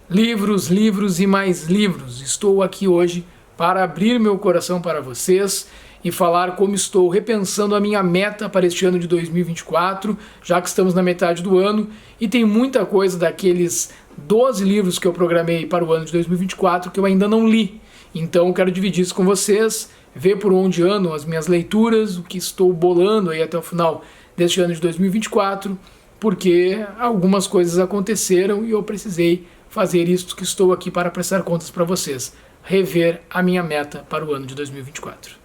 Livros, livros e mais livros. Estou aqui hoje para abrir meu coração para vocês e falar como estou repensando a minha meta para este ano de 2024, já que estamos na metade do ano e tem muita coisa daqueles 12 livros que eu programei para o ano de 2024 que eu ainda não li. Então quero dividir isso com vocês, ver por onde andam as minhas leituras, o que estou bolando aí até o final deste ano de 2024, porque algumas coisas aconteceram e eu precisei fazer isto que estou aqui para prestar contas para vocês, rever a minha meta para o ano de 2024.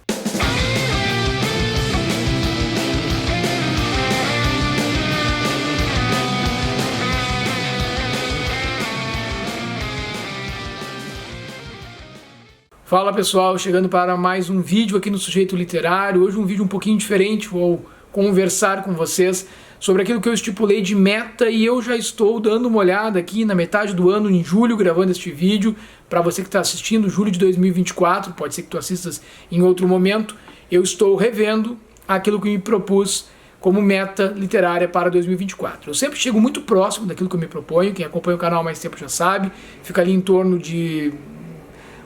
Fala pessoal, chegando para mais um vídeo aqui no Sujeito Literário. Hoje um vídeo um pouquinho diferente, vou conversar com vocês sobre aquilo que eu estipulei de meta e eu já estou dando uma olhada aqui na metade do ano, em julho, gravando este vídeo. Para você que está assistindo, julho de 2024, pode ser que tu assistas em outro momento, eu estou revendo aquilo que me propus como meta literária para 2024. Eu sempre chego muito próximo daquilo que eu me proponho, quem acompanha o canal há mais tempo já sabe, fica ali em torno de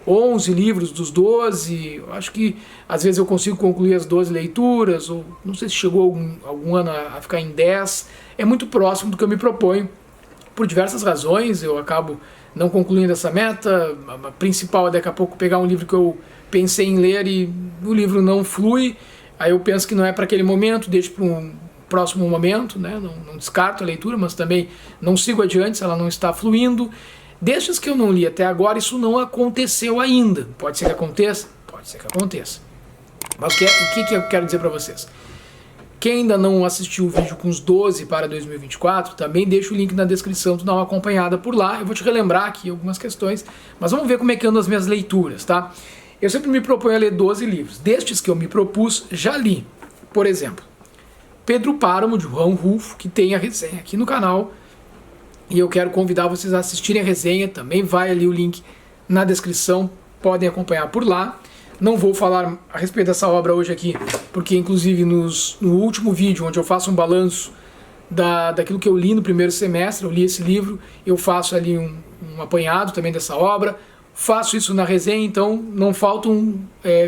11 livros dos 12, acho que às vezes eu consigo concluir as 12 leituras, ou não sei se chegou algum ano a ficar em 10, é muito próximo do que eu me proponho. Por diversas razões eu acabo não concluindo essa meta, a principal é daqui a pouco pegar um livro que eu pensei em ler e o livro não flui, aí eu penso que não é para aquele momento, deixo para um próximo momento, né? Não descarto a leitura, mas também não sigo adiante se ela não está fluindo. Destes que eu não li até agora, isso não aconteceu ainda. Pode ser que aconteça? Pode ser que aconteça. Mas o que eu quero dizer para vocês? Quem ainda não assistiu o vídeo com os 12 para 2024, também deixa o link na descrição, tu dá uma acompanhada por lá. Eu vou te relembrar aqui algumas questões, mas vamos ver como é que andam as minhas leituras, tá? Eu sempre me proponho a ler 12 livros. Destes que eu me propus, já li. Por exemplo, Pedro Páramo, de João Rulfo, que tem a resenha aqui no canal. E eu quero convidar vocês a assistirem a resenha, também vai ali o link na descrição, podem acompanhar por lá. Não vou falar a respeito dessa obra hoje aqui, porque inclusive no último vídeo, onde eu faço um balanço daquilo que eu li no primeiro semestre, eu li esse livro, eu faço ali um apanhado também dessa obra, faço isso na resenha, então não faltam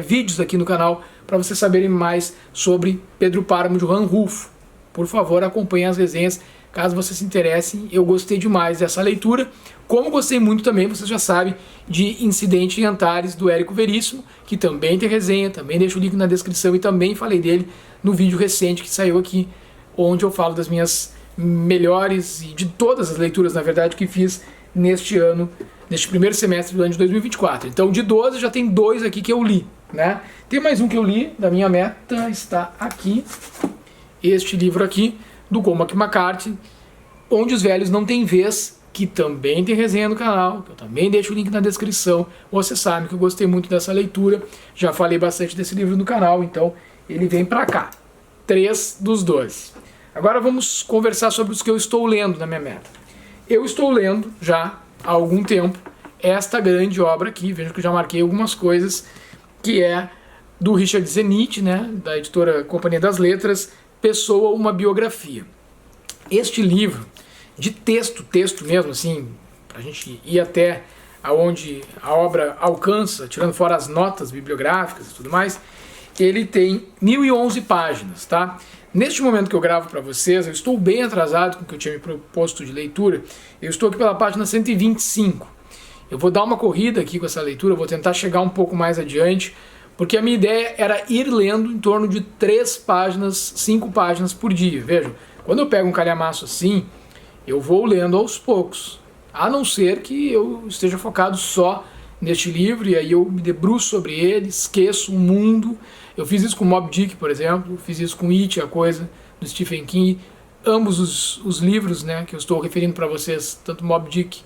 vídeos aqui no canal para vocês saberem mais sobre Pedro Páramo de João Rulfo. Por favor, acompanhem as resenhas, caso vocês se interessem. Eu gostei demais dessa leitura, como gostei muito também, vocês já sabem, de Incidente em Antares, do Érico Veríssimo, que também tem resenha, também deixo o link na descrição e também falei dele no vídeo recente que saiu aqui, onde eu falo das minhas melhores e de todas as leituras, na verdade, que fiz neste ano, neste primeiro semestre do ano de 2024. Então, de 12, já tem 2 aqui que eu li, né? Tem mais um que eu li, da minha meta, está aqui, este livro aqui, do Cormac McCarthy, Onde os Velhos Não Têm Vez, que também tem resenha no canal, que eu também deixo o link na descrição. Vocês sabem que eu gostei muito dessa leitura, já falei bastante desse livro no canal, então ele vem pra cá. 3 dos 12. Agora vamos conversar sobre os que eu estou lendo na minha meta. Eu estou lendo já há algum tempo esta grande obra aqui, vejo que eu já marquei algumas coisas, que é do Richard Zenit, né, da editora Companhia das Letras, Pessoa, uma biografia. Este livro, de texto mesmo, assim, para a gente ir até aonde a obra alcança, tirando fora as notas bibliográficas e tudo mais, ele tem 1011 páginas, tá? Neste momento que eu gravo para vocês, eu estou bem atrasado com o que eu tinha me proposto de leitura, eu estou aqui pela página 125. Eu vou dar uma corrida aqui com essa leitura, vou tentar chegar um pouco mais adiante, porque a minha ideia era ir lendo em torno de 3 páginas, 5 páginas por dia. Vejam, quando eu pego um calhamaço assim, eu vou lendo aos poucos, a não ser que eu esteja focado só neste livro, e aí eu me debruço sobre ele, esqueço o mundo. Eu fiz isso com Moby Dick, por exemplo, fiz isso com It, a Coisa, do Stephen King. Ambos os livros, né, que eu estou referindo para vocês, tanto Moby Dick,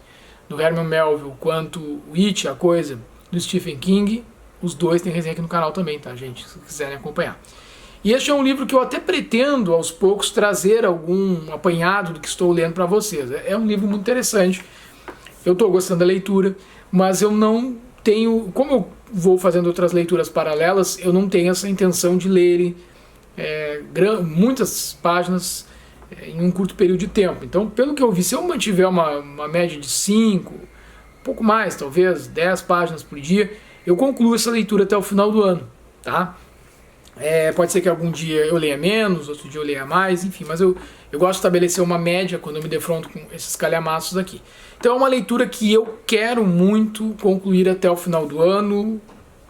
do Herman Melville, quanto o It, a Coisa, do Stephen King, os 2 tem resenha aqui no canal também, tá, gente? Se quiserem acompanhar. E este é um livro que eu até pretendo, aos poucos, trazer algum apanhado do que estou lendo para vocês. É um livro muito interessante. Eu estou gostando da leitura, mas eu não tenho... Como eu vou fazendo outras leituras paralelas, eu não tenho essa intenção de ler muitas páginas em um curto período de tempo. Então, pelo que eu vi, se eu mantiver uma média de 5 pouco mais, talvez 10 páginas por dia, eu concluo essa leitura até o final do ano, tá? Pode ser que algum dia eu leia menos, outro dia eu leia mais, enfim, mas eu gosto de estabelecer uma média quando eu me defronto com esses calhamaços aqui. Então é uma leitura que eu quero muito concluir até o final do ano,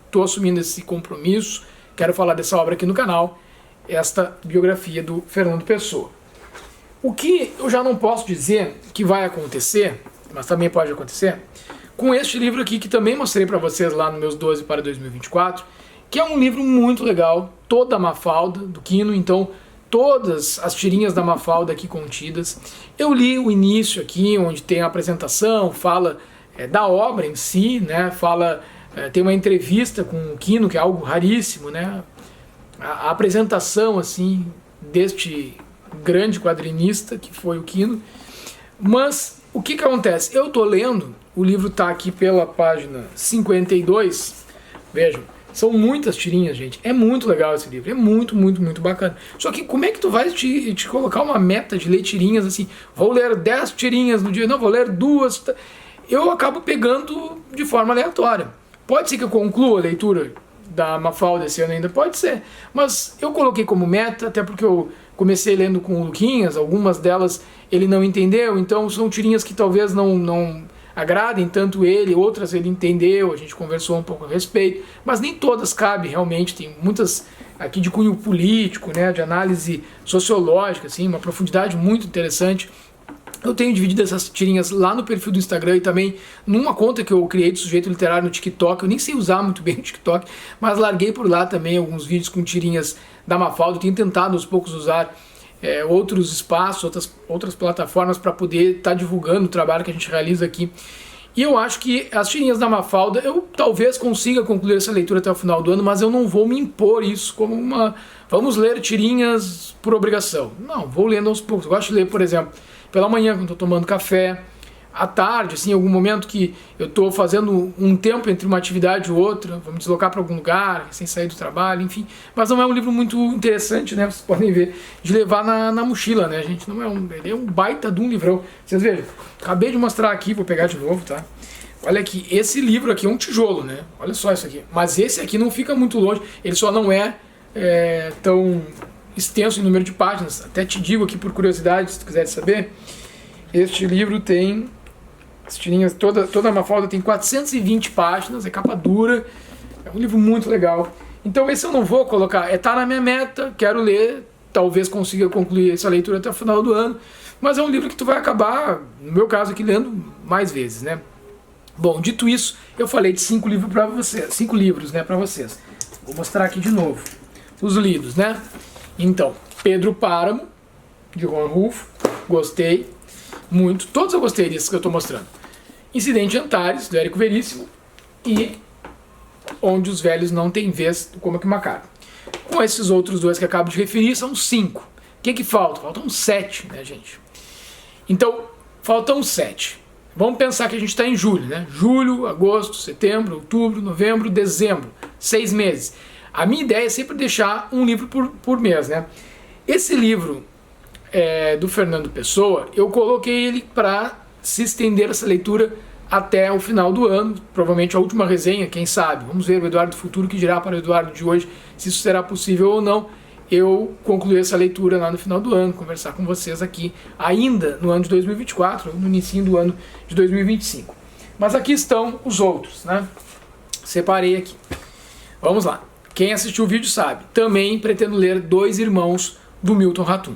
estou assumindo esse compromisso, quero falar dessa obra aqui no canal, esta biografia do Fernando Pessoa. O que eu já não posso dizer que vai acontecer, mas também pode acontecer, com este livro aqui que também mostrei para vocês lá no meus 12 para 2024, que é um livro muito legal, toda a Mafalda, do Quino, então todas as tirinhas da Mafalda aqui contidas. Eu li o início aqui, onde tem a apresentação, fala da obra em si, né? Tem uma entrevista com o Quino, que é algo raríssimo, né? A apresentação assim deste grande quadrinista que foi o Quino. Mas o que acontece? Eu estou lendo, o livro está aqui pela página 52, vejam, são muitas tirinhas, gente. É muito legal esse livro. É muito, muito, muito bacana. Só que como é que tu vai te colocar uma meta de ler tirinhas assim? Vou ler 10 tirinhas no dia. Não, vou ler 2. Eu acabo pegando de forma aleatória. Pode ser que eu conclua a leitura da Mafalda esse ano ainda? Pode ser. Mas eu coloquei como meta, até porque eu comecei lendo com o Luquinhas. Algumas delas ele não entendeu. Então são tirinhas que talvez não agradem tanto ele, outras ele entendeu, a gente conversou um pouco a respeito, mas nem todas cabem realmente, tem muitas aqui de cunho político, né, de análise sociológica, assim, uma profundidade muito interessante. Eu tenho dividido essas tirinhas lá no perfil do Instagram e também numa conta que eu criei do Sujeito Literário no TikTok. Eu nem sei usar muito bem o TikTok, mas larguei por lá também alguns vídeos com tirinhas da Mafalda. Eu tenho tentado aos poucos usar outros espaços, outras plataformas para poder estar divulgando o trabalho que a gente realiza aqui. E eu acho que as tirinhas da Mafalda, eu talvez consiga concluir essa leitura até o final do ano, mas eu não vou me impor isso como vamos ler tirinhas por obrigação. Não, vou lendo aos poucos. Eu gosto de ler, por exemplo, pela manhã, quando estou tomando café, à tarde, assim, em algum momento que eu estou fazendo um tempo entre uma atividade e outra, vou me deslocar para algum lugar, sem sair do trabalho, enfim. Mas não é um livro muito interessante, né? Vocês podem ver, de levar na mochila, né, gente? Ele é um baita de um livrão. Vocês vejam, acabei de mostrar aqui, vou pegar de novo, tá? Olha aqui, esse livro aqui é um tijolo, né? Olha só isso aqui. Mas esse aqui não fica muito longe, ele só não é tão extenso em número de páginas. Até te digo aqui por curiosidade, se tu quiser saber, este livro tem... As tirinhas, toda a Mafalda tem 420 páginas, é capa dura, é um livro muito legal. Então esse eu não vou colocar, tá na minha meta, quero ler, talvez consiga concluir essa leitura até o final do ano, mas é um livro que tu vai acabar, no meu caso aqui, lendo mais vezes, né? Bom, dito isso, eu falei de 5 livros para vocês, 5 livros, né, para vocês. Vou mostrar aqui de novo os lidos, né? Então, Pedro Páramo, de Juan Rulfo, gostei muito, todos eu gostei desses que eu estou mostrando. Incidente Antares, do Érico Veríssimo, e Onde os Velhos Não Têm Vez, do Cormac McCarthy. Com esses outros dois que eu acabo de referir, são 5. O que falta? Faltam 7, né, gente? Então, faltam 7. Vamos pensar que a gente está em julho, né? Julho, agosto, setembro, outubro, novembro, dezembro. 6 meses. A minha ideia é sempre deixar um livro por mês, né? Esse livro do Fernando Pessoa, eu coloquei ele para se estender essa leitura até o final do ano, provavelmente a última resenha, quem sabe. Vamos ver o Eduardo do futuro que dirá para o Eduardo de hoje se isso será possível ou não. Eu concluir essa leitura lá no final do ano, conversar com vocês aqui ainda no ano de 2024, no início do ano de 2025. Mas aqui estão os outros, né? Separei aqui. Vamos lá. Quem assistiu o vídeo sabe. Também pretendo ler Dois Irmãos, do Milton Ratum.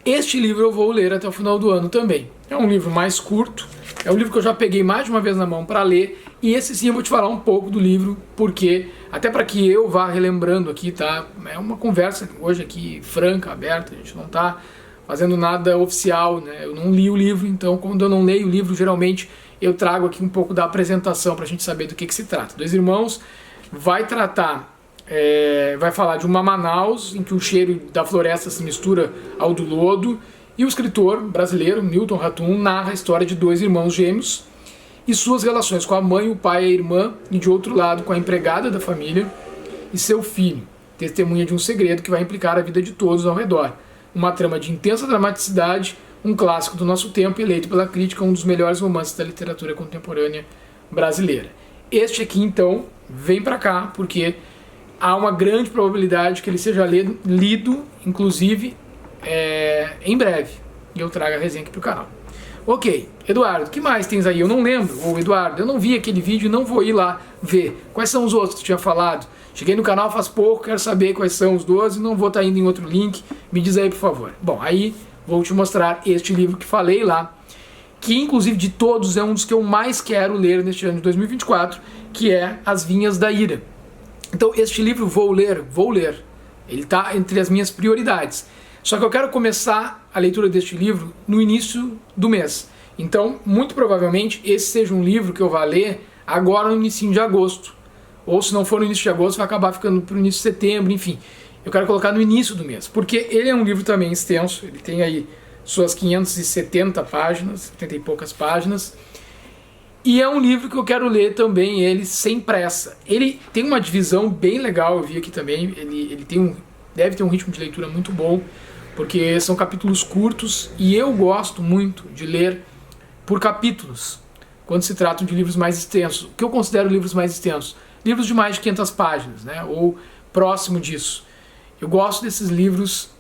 Este livro eu vou ler até o final do ano também. É um livro mais curto, é um livro que eu já peguei mais de uma vez na mão para ler, e esse sim eu vou te falar um pouco do livro, porque, até para que eu vá relembrando aqui, tá? É uma conversa hoje aqui franca, aberta, a gente não tá fazendo nada oficial, né? Eu não li o livro, então quando eu não leio o livro, geralmente eu trago aqui um pouco da apresentação para a gente saber do que se trata. Dois Irmãos vai tratar... vai falar de uma Manaus em que o cheiro da floresta se mistura ao do lodo, e o escritor brasileiro Milton Ratum narra a história de dois irmãos gêmeos e suas relações com a mãe, o pai e a irmã, e de outro lado com a empregada da família e seu filho, testemunha de um segredo que vai implicar a vida de todos ao redor. Uma trama de intensa dramaticidade, um clássico do nosso tempo, eleito pela crítica um dos melhores romances da literatura contemporânea brasileira. Este aqui, então, vem para cá, porque há uma grande probabilidade que ele seja lido, inclusive, em breve. E eu trago a resenha aqui pro canal. Ok, Eduardo, o que mais tens aí? Eu não lembro. Ou Eduardo, eu não vi aquele vídeo e não vou ir lá ver. Quais são os outros que tu tinha falado? Cheguei no canal faz pouco, quero saber quais são os 12, não vou estar indo em outro link. Me diz aí, por favor. Bom, aí vou te mostrar este livro que falei lá, que inclusive de todos é um dos que eu mais quero ler neste ano de 2024, que é As Vinhas da Ira. Então, este livro vou ler. Ele está entre as minhas prioridades. Só que eu quero começar a leitura deste livro no início do mês. Então, muito provavelmente, esse seja um livro que eu vá ler agora no início de agosto. Ou se não for no início de agosto, vai acabar ficando para o início de setembro, enfim. Eu quero colocar no início do mês, porque ele é um livro também extenso, ele tem aí suas 570 páginas, 70 e poucas páginas, e é um livro que eu quero ler também ele sem pressa. Ele tem uma divisão bem legal, eu vi aqui também, ele deve ter um ritmo de leitura muito bom, porque são capítulos curtos, e eu gosto muito de ler por capítulos, quando se trata de livros mais extensos. O que eu considero livros mais extensos? Livros de mais de 500 páginas, né? Ou próximo disso. Eu gosto desses livros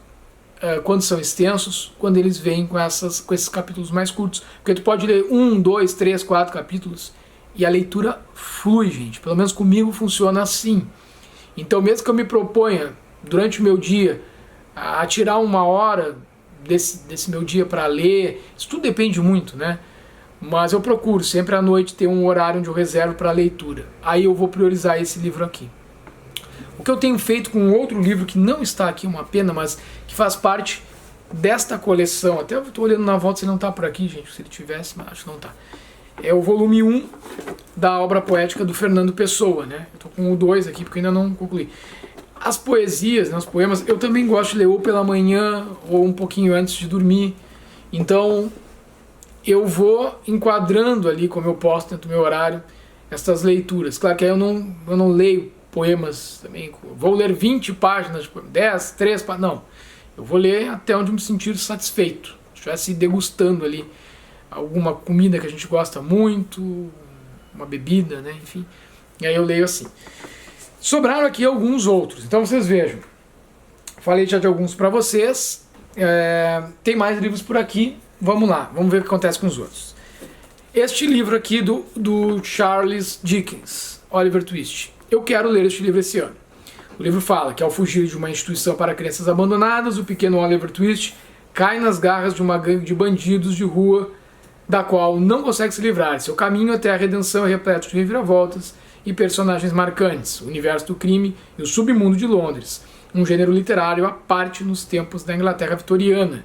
quando são extensos, quando eles vêm com esses capítulos mais curtos. Porque tu pode ler 1, 2, 3, 4 capítulos e a leitura flui, gente. Pelo menos comigo funciona assim. Então, mesmo que eu me proponha, durante o meu dia, a tirar uma hora desse meu dia para ler, isso tudo depende muito, né? Mas eu procuro sempre à noite ter um horário onde eu reservo para leitura. Aí eu vou priorizar esse livro aqui. O que eu tenho feito com outro livro que não está aqui, uma pena, mas que faz parte desta coleção, até eu estou olhando na volta se ele não está por aqui, gente, se ele tivesse, mas acho que não está. É o volume 1 da obra poética do Fernando Pessoa, né? Eu estou com o 2 aqui porque ainda não concluí. As poesias, né, os poemas, eu também gosto de ler ou pela manhã ou um pouquinho antes de dormir. Então eu vou enquadrando ali como eu posso dentro do meu horário essas leituras. Claro que aí eu não leio poemas também, vou ler 20 páginas de poema, 10, 3 páginas, não. Eu vou ler até onde eu me sentir satisfeito. Se estivesse degustando ali alguma comida que a gente gosta muito, uma bebida, né, enfim. E aí eu leio assim. Sobraram aqui alguns outros, então vocês vejam. Falei já de alguns para vocês. Tem mais livros por aqui. Vamos lá, vamos ver o que acontece com os outros. Este livro aqui do Charles Dickens, Oliver Twist. Eu quero ler este livro esse ano. O livro fala que ao fugir de uma instituição para crianças abandonadas, o pequeno Oliver Twist cai nas garras de uma gangue de bandidos de rua da qual não consegue se livrar. Seu caminho até a redenção é repleto de reviravoltas e personagens marcantes, o universo do crime e o submundo de Londres, um gênero literário à parte nos tempos da Inglaterra vitoriana.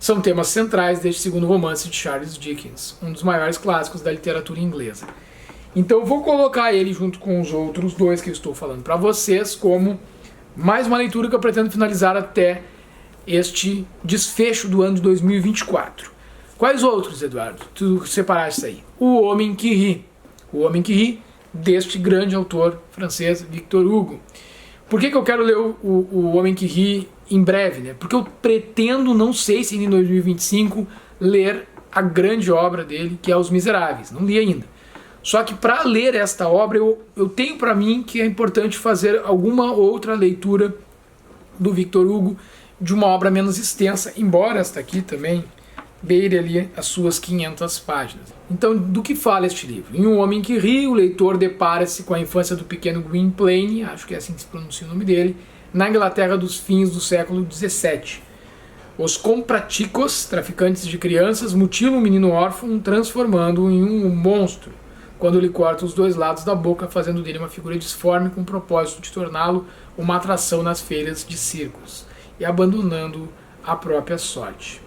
São temas centrais deste segundo romance de Charles Dickens, um dos maiores clássicos da literatura inglesa. Então eu vou colocar ele junto com os outros dois que eu estou falando para vocês como mais uma leitura que eu pretendo finalizar até este desfecho do ano de 2024. Quais outros, Eduardo? Tu separaste aí? O Homem que Ri. O Homem que Ri, deste grande autor francês, Victor Hugo. Por que eu quero ler o Homem que Ri em breve, né? Porque eu pretendo, não sei se em 2025, ler a grande obra dele, que é Os Miseráveis. Não li ainda. Só que para ler esta obra, eu tenho para mim que é importante fazer alguma outra leitura do Victor Hugo, de uma obra menos extensa, embora esta aqui também beire ali as suas 500 páginas. Então, do que fala este livro? Em Um Homem que Ri, o leitor depara-se com a infância do pequeno Gwynplaine, acho que é assim que se pronuncia o nome dele, na Inglaterra dos fins do século XVII. Os compraticos, traficantes de crianças, mutilam o menino órfão, transformando-o em um monstro, quando lhe cortam os dois lados da boca, fazendo dele uma figura disforme com o propósito de torná-lo uma atração nas feiras de circos, e abandonando a própria sorte.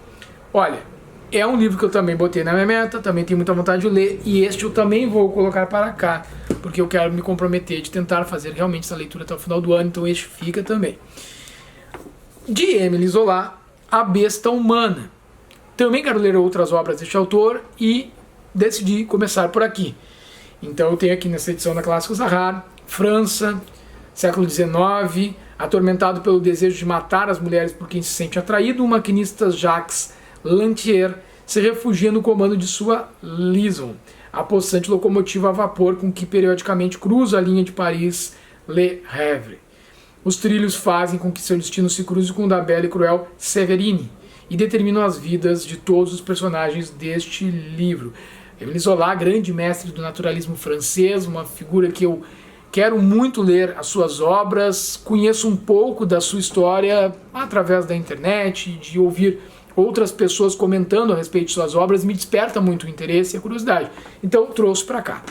Olha, é um livro que eu também botei na minha meta, também tenho muita vontade de ler, e este eu também vou colocar para cá, porque eu quero me comprometer de tentar fazer realmente essa leitura até o final do ano, então este fica também. De Émile Zola, A Besta Humana. Também quero ler outras obras deste autor e decidi começar por aqui. Então eu tenho aqui nessa edição da Clássicos Zahar, França, século XIX, atormentado pelo desejo de matar as mulheres por quem se sente atraído, o maquinista Jacques Lantier se refugia no comando de sua Liaison, a possante locomotiva a vapor com que periodicamente cruza a linha de Paris-Le Havre. Os trilhos fazem com que seu destino se cruze com o da bela e cruel Séverine e determinam as vidas de todos os personagens deste livro. Émile Zola, grande mestre do naturalismo francês, uma figura que eu quero muito ler as suas obras, conheço um pouco da sua história através da internet, de ouvir outras pessoas comentando a respeito de suas obras, me desperta muito o interesse e a curiosidade. Então trouxe para cá.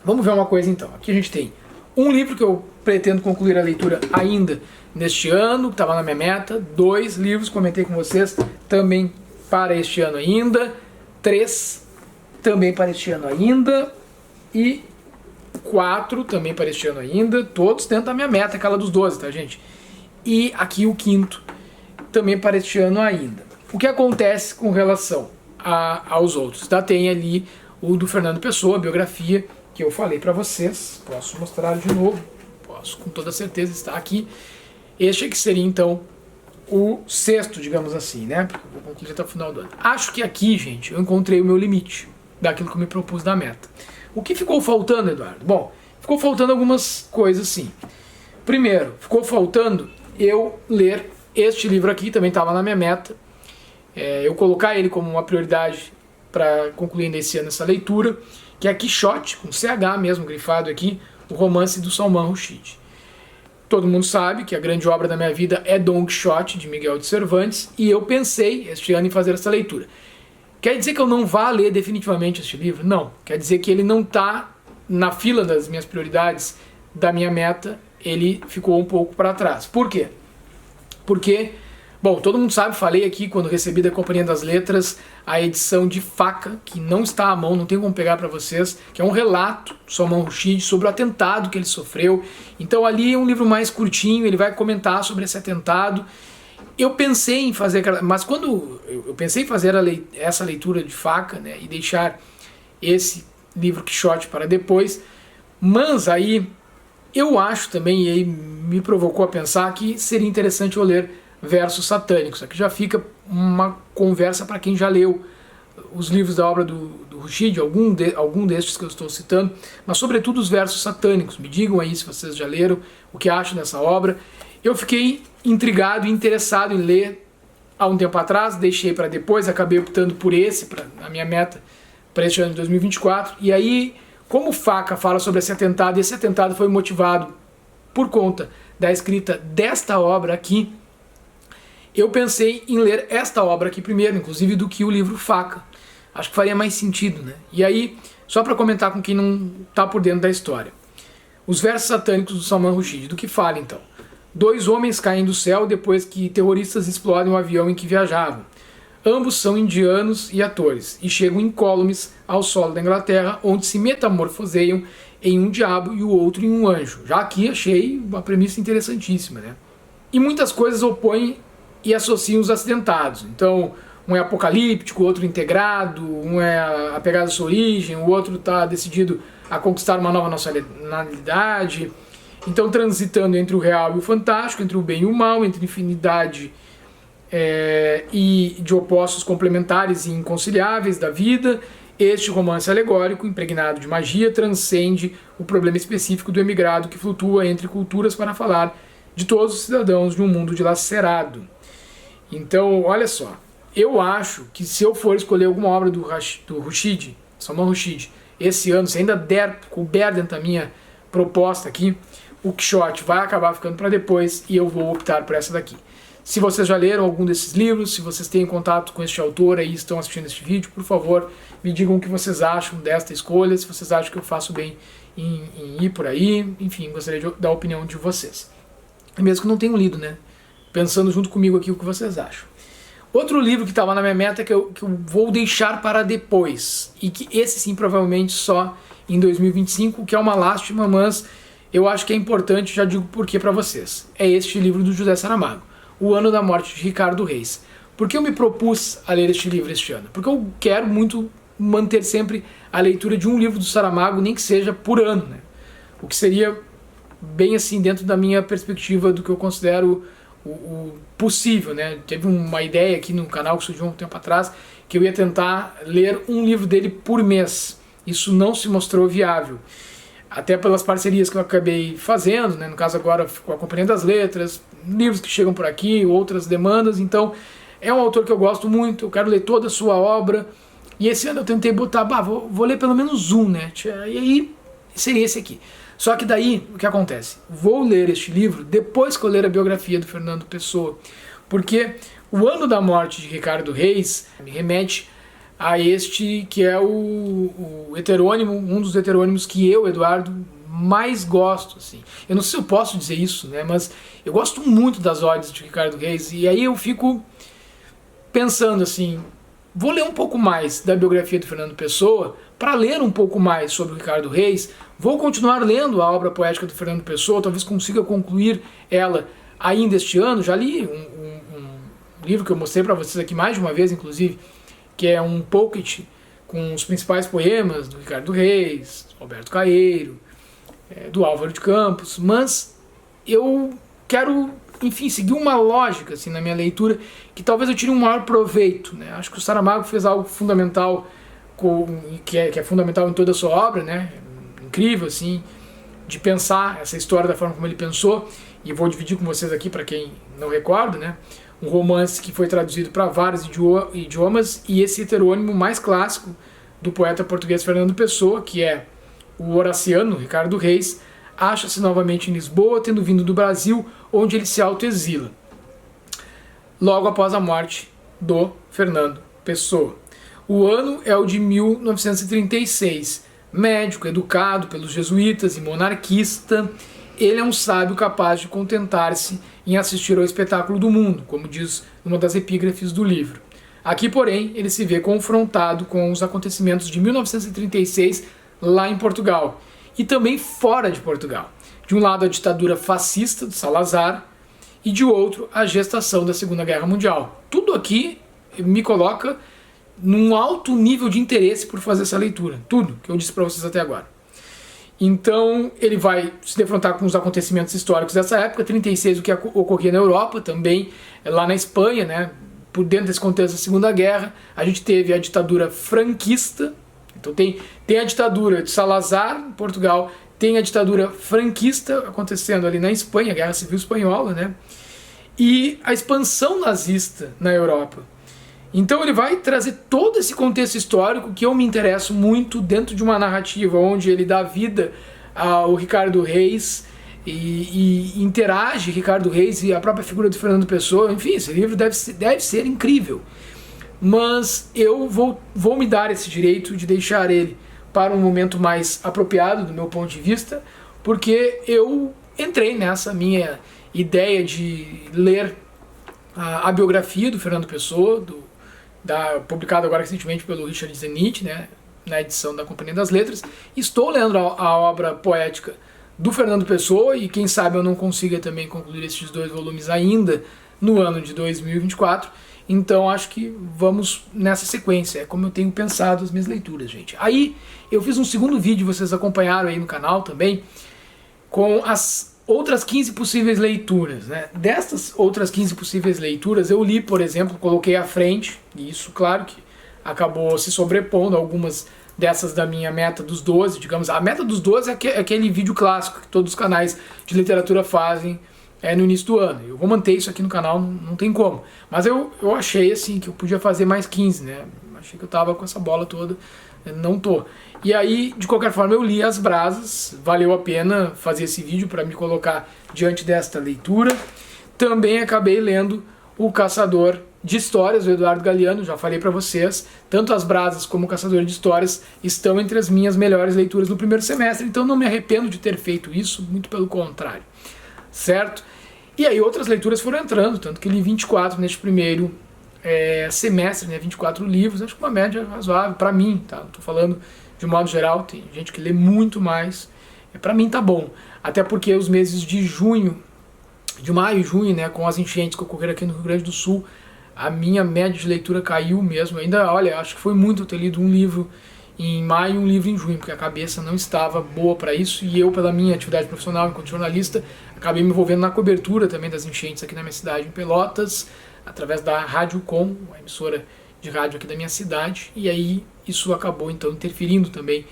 Vamos ver uma coisa então. Aqui a gente tem um livro que eu pretendo concluir a leitura ainda neste ano, que estava na minha meta. 2 livros, comentei com vocês, também para este ano ainda. 3, também para este ano ainda. E 4, também para este ano ainda. Todos dentro da minha meta, aquela dos 12, tá, gente? E aqui o 5º, também para este ano ainda. O que acontece com relação aos outros? Tá? Tem ali o do Fernando Pessoa, a biografia, que eu falei para vocês. Posso mostrar de novo, posso com toda certeza estar aqui. Este aqui seria então o 6º, digamos assim, né? Vou concluir até o final do ano. Acho que aqui, gente, eu encontrei o meu limite daquilo que eu me propus da meta. O que ficou faltando, Eduardo? Bom, ficou faltando algumas coisas sim. Primeiro, ficou faltando eu ler este livro aqui, também estava na minha meta. Eu colocar ele como uma prioridade para concluir esse ano essa leitura, que é Quixote, com CH mesmo grifado aqui, o romance do Salman Rushdie. Todo mundo sabe que a grande obra da minha vida é Don Quixote, de Miguel de Cervantes, e eu pensei este ano em fazer essa leitura. Quer dizer que eu não vá ler definitivamente este livro? Não. Quer dizer que ele não está na fila das minhas prioridades, da minha meta, ele ficou um pouco para trás. Por quê? Porque, bom, todo mundo sabe, falei aqui quando recebi da Companhia das Letras a edição de faca, que não está à mão, não tem como pegar para vocês, que é um relato do Salman Rushdie sobre o atentado que ele sofreu. Então ali é um livro mais curtinho, ele vai comentar sobre esse atentado. Eu pensei em fazer, mas quando eu pensei em fazer essa leitura de faca, né, e deixar esse livro Quixote para depois, mas aí eu acho também, e aí me provocou a pensar que seria interessante eu ler Versos Satânicos. Aqui já fica uma conversa para quem já leu os livros da obra do Rushdie, algum destes que eu estou citando, mas sobretudo os Versos Satânicos. Me digam aí se vocês já leram, o que acham dessa obra. Eu fiquei intrigado e interessado em ler há um tempo atrás, deixei para depois, acabei optando por esse, a minha meta para este ano de 2024, e aí, como Faca fala sobre esse atentado, e esse atentado foi motivado por conta da escrita desta obra aqui, eu pensei em ler esta obra aqui primeiro, inclusive do que o livro Faca. Acho que faria mais sentido, né? E aí, só para comentar com quem não está por dentro da história. Os Versos Satânicos do Salman Rushdie, do que fala então? 2 homens caem do céu depois que terroristas explodem o avião em que viajavam. Ambos são indianos e atores, e chegam incólumes ao solo da Inglaterra, onde se metamorfoseiam em um diabo e o outro em um anjo. Já aqui achei uma premissa interessantíssima, né? E muitas coisas opõem e associam os acidentados. Então, um é apocalíptico, o outro integrado, um é apegado à sua origem, o outro está decidido a conquistar uma nova nacionalidade. Então, transitando entre o real e o fantástico, entre o bem e o mal, entre infinidade e de opostos complementares e inconciliáveis da vida, este romance alegórico, impregnado de magia, transcende o problema específico do emigrado que flutua entre culturas para falar de todos os cidadãos de um mundo dilacerado. Então, olha só, eu acho que se eu for escolher alguma obra do Rushdie, Salman Rushdie, esse ano, se ainda couber dentro da minha proposta aqui, o Quixote vai acabar ficando para depois e eu vou optar por essa daqui. Se vocês já leram algum desses livros, se vocês têm contato com este autor aí e estão assistindo este vídeo, por favor, me digam o que vocês acham desta escolha, se vocês acham que eu faço bem em ir por aí, enfim, gostaria da opinião de vocês. Mesmo que não tenham lido, né? Pensando junto comigo aqui o que vocês acham. Outro livro que estava na minha meta que eu vou deixar para depois, e que esse sim provavelmente só em 2025, que é uma lástima, mas eu acho que é importante, já digo por quê para vocês. É este livro do José Saramago, O Ano da Morte de Ricardo Reis. Por que eu me propus a ler este livro este ano? Porque eu quero muito manter sempre a leitura de um livro do Saramago, nem que seja por ano, né? O que seria bem assim dentro da minha perspectiva do que eu considero o possível, né? Teve uma ideia aqui no canal que surgiu um tempo atrás, que eu ia tentar ler um livro dele por mês. Isso não se mostrou viável. Até pelas parcerias que eu acabei fazendo, né? No caso agora com a Companhia das Letras, livros que chegam por aqui, outras demandas. Então é um autor que eu gosto muito, eu quero ler toda a sua obra. E esse ano eu tentei botar, vou ler pelo menos um, né? E aí seria esse aqui. Só que daí, o que acontece? Vou ler este livro depois que eu ler a biografia do Fernando Pessoa, porque o ano da morte de Ricardo Reis me remete a este que é o heterônimo, um dos heterônimos que eu, Eduardo, mais gosto, assim. Eu não sei se eu posso dizer isso, né? Mas eu gosto muito das odes de Ricardo Reis, e aí eu fico pensando assim, vou ler um pouco mais da biografia do Fernando Pessoa para ler um pouco mais sobre o Ricardo Reis. Vou continuar lendo a obra poética do Fernando Pessoa, talvez consiga concluir ela ainda este ano. Já li um livro que eu mostrei para vocês aqui mais de uma vez, inclusive, que é um pocket com os principais poemas do Ricardo Reis, do Alberto Caeiro, do Álvaro de Campos, mas eu quero, enfim, seguir uma lógica assim, na minha leitura, que talvez eu tire um maior proveito, né? Acho que o Saramago fez algo fundamental, que é fundamental em toda a sua obra, né? Incrível, assim, de pensar essa história da forma como ele pensou, e vou dividir com vocês aqui para quem não recorda, né? Um romance que foi traduzido para vários idiomas, e esse heterônimo mais clássico do poeta português Fernando Pessoa, que é o Horaciano, Ricardo Reis, acha-se novamente em Lisboa, tendo vindo do Brasil, onde ele se autoexila, logo após a morte do Fernando Pessoa. O ano é o de 1936. Médico, educado pelos jesuítas e monarquista, ele é um sábio capaz de contentar-se em assistir ao espetáculo do mundo, como diz uma das epígrafes do livro. Aqui, porém, ele se vê confrontado com os acontecimentos de 1936 lá em Portugal, e também fora de Portugal. De um lado, a ditadura fascista de Salazar, e de outro, a gestação da Segunda Guerra Mundial. Tudo aqui me coloca num alto nível de interesse por fazer essa leitura. Tudo que eu disse para vocês até agora. Então, ele vai se defrontar com os acontecimentos históricos dessa época, 36, o que ocorria na Europa, também lá na Espanha, né? Por dentro desse contexto da Segunda Guerra, a gente teve a ditadura franquista. Então tem a ditadura de Salazar em Portugal, tem a ditadura franquista acontecendo ali na Espanha, a Guerra Civil Espanhola, né? E a expansão nazista na Europa. Então ele vai trazer todo esse contexto histórico que eu me interesso muito dentro de uma narrativa onde ele dá vida ao Ricardo Reis e interage Ricardo Reis e a própria figura do Fernando Pessoa. Enfim, esse livro deve ser incrível. Mas eu vou me dar esse direito de deixar ele para um momento mais apropriado do meu ponto de vista, porque eu entrei nessa minha ideia de ler a biografia do Fernando Pessoa, publicado agora recentemente pelo Richard Zenit, né, na edição da Companhia das Letras. Estou lendo a obra poética do Fernando Pessoa, e quem sabe eu não consiga também concluir esses 2 volumes ainda no ano de 2024. Então acho que vamos nessa sequência, é como eu tenho pensado as minhas leituras, gente. Aí eu fiz um segundo vídeo, vocês acompanharam aí no canal também, com as outras 15 possíveis leituras, né? Destas outras 15 possíveis leituras, eu li, por exemplo, coloquei à frente, e isso, claro, que acabou se sobrepondo a algumas dessas da minha meta dos 12, digamos. A meta dos 12 é aquele vídeo clássico que todos os canais de literatura fazem no início do ano. Eu vou manter isso aqui no canal, não tem como. Mas eu achei, assim, que eu podia fazer mais 15, né? Achei que eu tava com essa bola toda, não tô. E aí, de qualquer forma, eu li As Brasas, valeu a pena fazer esse vídeo para me colocar diante desta leitura. Também acabei lendo O Caçador de Histórias, do Eduardo Galeano, já falei para vocês. Tanto As Brasas como O Caçador de Histórias estão entre as minhas melhores leituras no primeiro semestre, então não me arrependo de ter feito isso, muito pelo contrário, certo? E aí outras leituras foram entrando, tanto que li 24 neste primeiro semestre, né, 24 livros, acho que uma média razoável para mim, tá? Não tô falando de um modo geral, tem gente que lê muito mais, para mim tá bom, até porque os meses de maio e junho, né, com as enchentes que ocorreram aqui no Rio Grande do Sul, a minha média de leitura caiu mesmo. Ainda, olha, acho que foi muito ter lido um livro em maio e um livro em junho, porque a cabeça não estava boa para isso, e eu, pela minha atividade profissional enquanto jornalista, acabei me envolvendo na cobertura também das enchentes aqui na minha cidade, em Pelotas, através da Rádio Com, a emissora de rádio aqui da minha cidade, e aí isso acabou então interferindo também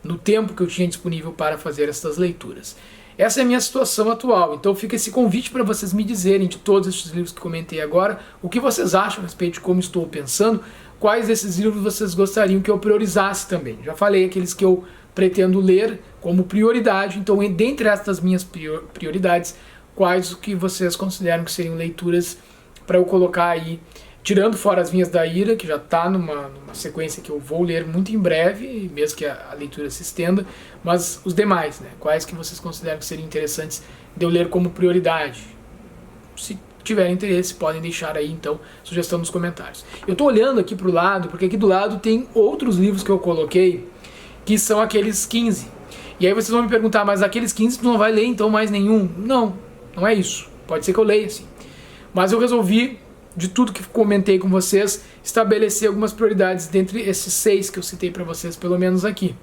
no tempo que eu tinha disponível para fazer essas leituras. Essa é a minha situação atual, então fica esse convite para vocês me dizerem, de todos esses livros que comentei agora, o que vocês acham a respeito de como estou pensando, quais desses livros vocês gostariam que eu priorizasse também. Já falei aqueles que eu pretendo ler como prioridade, então dentre estas minhas prioridades, quais o que vocês consideram que seriam leituras para eu colocar aí, tirando fora As Vinhas da Ira, que já está numa sequência que eu vou ler muito em breve, mesmo que a leitura se estenda, mas os demais, né? Quais que vocês consideram que seriam interessantes de eu ler como prioridade? Se tiverem interesse, podem deixar aí então sugestão nos comentários. Eu estou olhando aqui para o lado, porque aqui do lado tem outros livros que eu coloquei, que são aqueles 15. E aí vocês vão me perguntar, mas aqueles 15 tu não vai ler então mais nenhum? Não, não é isso. Pode ser que eu leia sim. Mas eu resolvi, de tudo que comentei com vocês, estabelecer algumas prioridades dentre esses 6 que eu citei para vocês, pelo menos aqui.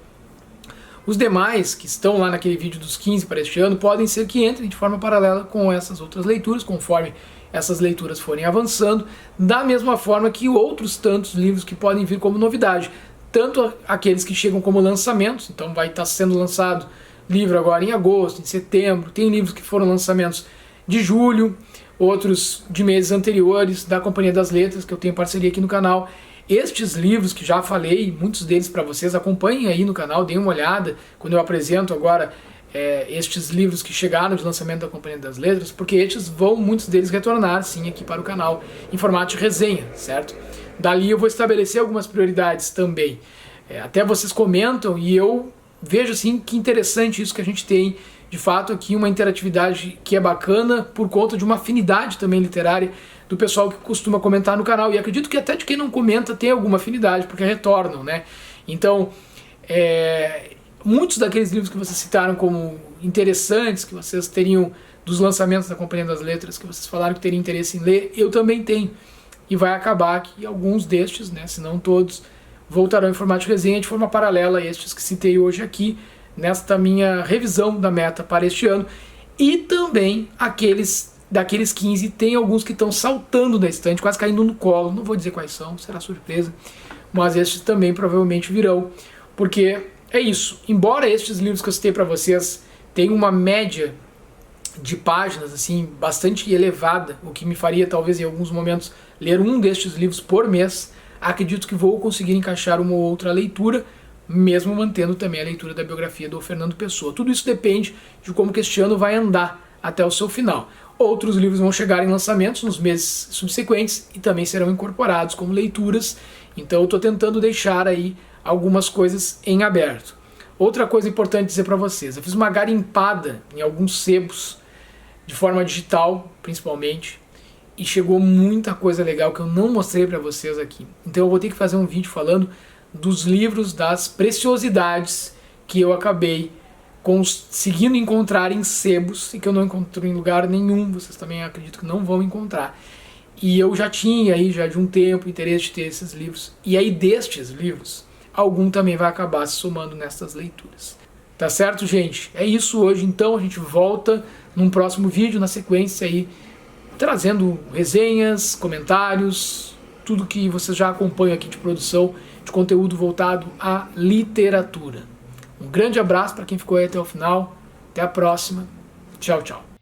Os demais, que estão lá naquele vídeo dos 15 para este ano, podem ser que entrem de forma paralela com essas outras leituras, conforme essas leituras forem avançando, da mesma forma que outros tantos livros que podem vir como novidade, tanto aqueles que chegam como lançamentos, então vai estar sendo lançado livro agora em agosto, em setembro, tem livros que foram lançamentos de julho, outros de meses anteriores, da Companhia das Letras, que eu tenho parceria aqui no canal. Estes livros que já falei, muitos deles para vocês, acompanhem aí no canal, deem uma olhada quando eu apresento agora estes livros que chegaram de lançamento da Companhia das Letras, porque estes vão, muitos deles, retornar sim aqui para o canal em formato de resenha, certo? Dali eu vou estabelecer algumas prioridades também. Até vocês comentam e eu vejo assim que interessante isso que a gente tem de fato aqui uma interatividade que é bacana por conta de uma afinidade também literária do pessoal que costuma comentar no canal, e acredito que até de quem não comenta tem alguma afinidade, porque retornam, né? Então, muitos daqueles livros que vocês citaram como interessantes, que vocês teriam dos lançamentos da Companhia das Letras, que vocês falaram que teriam interesse em ler, eu também tenho. E vai acabar que alguns destes, né, se não todos, voltarão em formato de resenha de forma paralela a estes que citei hoje aqui, nesta minha revisão da meta para este ano. E também daqueles 15, tem alguns que estão saltando da estante, quase caindo no colo, não vou dizer quais são, será surpresa, mas estes também provavelmente virão, porque é isso, embora estes livros que eu citei para vocês tenham uma média de páginas assim bastante elevada, o que me faria talvez em alguns momentos ler um destes livros por mês, acredito que vou conseguir encaixar uma ou outra leitura, mesmo mantendo também a leitura da biografia do Fernando Pessoa. Tudo isso depende de como que este ano vai andar até o seu final. Outros livros vão chegar em lançamentos nos meses subsequentes e também serão incorporados como leituras, então eu estou tentando deixar aí algumas coisas em aberto. Outra coisa importante dizer para vocês, eu fiz uma garimpada em alguns sebos, de forma digital principalmente, e chegou muita coisa legal que eu não mostrei para vocês aqui. Então eu vou ter que fazer um vídeo falando dos livros, das preciosidades que eu acabei conseguindo encontrar em sebos e que eu não encontro em lugar nenhum, vocês também acredito que não vão encontrar. E eu já tinha aí, já de um tempo, interesse de ter esses livros. E aí destes livros, algum também vai acabar se somando nessas leituras. Tá certo, gente? É isso hoje, então a gente volta num próximo vídeo, na sequência aí, trazendo resenhas, comentários, tudo que vocês já acompanham aqui de produção de conteúdo voltado à literatura. Um grande abraço para quem ficou aí até o final. Até a próxima. Tchau, tchau.